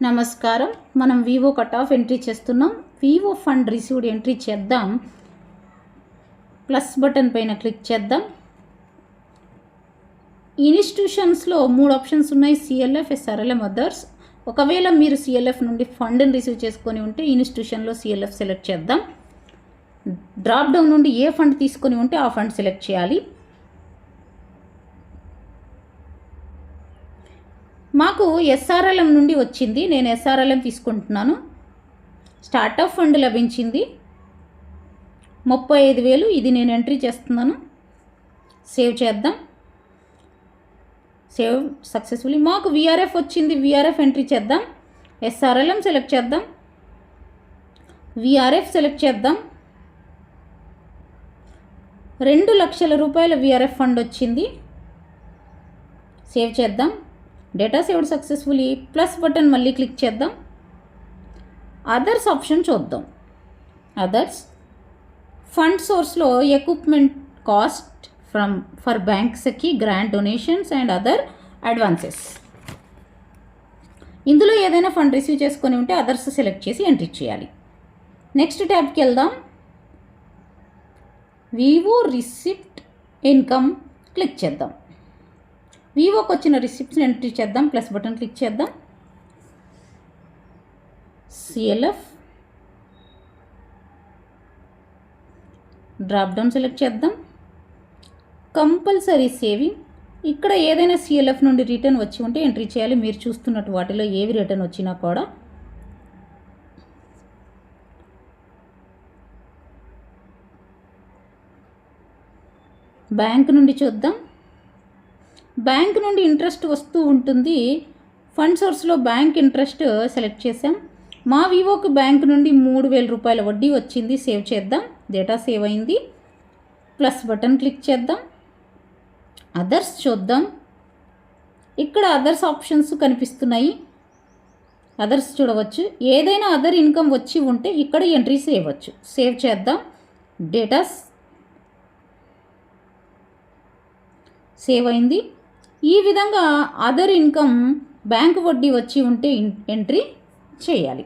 నమస్కారం. మనం Vivo cut off entry చేస్తున్నాం. వివో ఫండ్ రిసీవ్డ్ ఎంట్రీ చేద్దాం. ప్లస్ బటన్ పైన క్లిక్ చేద్దాం. ఇన్స్టిట్యూషన్స్లో 3 ఆప్షన్స్ ఉన్నాయి, సిఎల్ఎఫ్, ఎస్ఆర్ఎల్ఎం, అదర్స్. ఒకవేళ మీరు సిఎల్ఎఫ్ నుండి ఫండ్ని రిసీవ్ చేసుకొని ఉంటే ఇన్స్టిట్యూషన్లో సిఎల్ఎఫ్ సెలెక్ట్ చేద్దాం. డ్రాప్ డౌన్ నుండి ఏ ఫండ్ తీసుకొని ఉంటే ఆ ఫండ్ సెలెక్ట్ చేయాలి. మాకు ఎస్ఆర్ఎల్ఎం నుండి వచ్చింది, నేను ఎస్ఆర్ఎల్ఎం తీసుకుంటున్నాను. స్టార్టప్ ఫండ్ లభించింది 35,000. ఇది నేను ఎంట్రీ చేస్తున్నాను. సేవ్ చేద్దాం. Save successfully. మాకు విఆర్ఎఫ్ వచ్చింది, విఆర్ఎఫ్ ఎంట్రీ చేద్దాం. ఎస్ఆర్ఎల్ఎం సెలెక్ట్ చేద్దాం, విఆర్ఎఫ్ సెలెక్ట్ చేద్దాం. 2 లక్షల రూపాయల విఆర్ఎఫ్ ఫండ్ వచ్చింది. సేవ్ చేద్దాం. Data saved successfully. Plus button మళ్ళీ క్లిక్ చేద్దాం. అదర్స్ ఆప్షన్ చూద్దాం. అదర్స్ ఫండ్ సోర్స్లో ఎక్విప్మెంట్ కాస్ట్ ఫర్ బ్యాంక్స్కి grant donations and other advances. ఇందులో ఏదైనా ఫండ్ రిసీవ్ చేసుకొని ఉంటే అదర్స్ సెలెక్ట్ చేసి ఎంట్రీ చేయాలి. నెక్స్ట్ ట్యాబ్కి వెళ్దాం. వివో రిసిప్ట్ ఇన్కమ్ క్లిక్ చేద్దాం. వివోకి వచ్చిన రిసిప్ట్స్ని ఎంట్రీ చేద్దాం. ప్లస్ బటన్ క్లిక్ చేద్దాం. సిఎల్ఎఫ్ డ్రాప్ డౌన్ సెలెక్ట్ చేద్దాం. Compulsory saving. ఇక్కడ ఏదైనా సిఎల్ఎఫ్ నుండి రిటర్న్ వచ్చి ఉంటే ఎంట్రీ చేయాలి. మీరు చూస్తున్నట్టు వాటిలో ఏవి రిటర్న్ వచ్చినా కూడా. బ్యాంక్ నుండి చూద్దాం. బ్యాంక్ నుండి ఇంట్రెస్ట్ వస్తూ ఉంటుంది. ఫండ్ సోర్స్లో బ్యాంక్ ఇంట్రెస్ట్ సెలెక్ట్ చేసాం. మా వివోకి బ్యాంక్ నుండి 3,000 రూపాయల వడ్డీ వచ్చింది. సేవ్ చేద్దాం. డేటా సేవ్ అయింది. ప్లస్ బటన్ క్లిక్ చేద్దాం. అదర్స్ చూద్దాం. ఇక్కడ అదర్స్ ఆప్షన్స్ కనిపిస్తున్నాయి. అదర్స్ చూడవచ్చు. ఏదైనా అదర్ ఇన్కమ్ వచ్చి ఉంటే ఇక్కడ ఎంట్రీ చేయవచ్చు. సేవ్ చేద్దాం. డేటా సేవ్ అయింది. ఈ విధంగా అదర్ ఇన్కమ్ బ్యాంకు వడ్డీ వచ్చి ఉంటే ఎంట్రీ చేయాలి.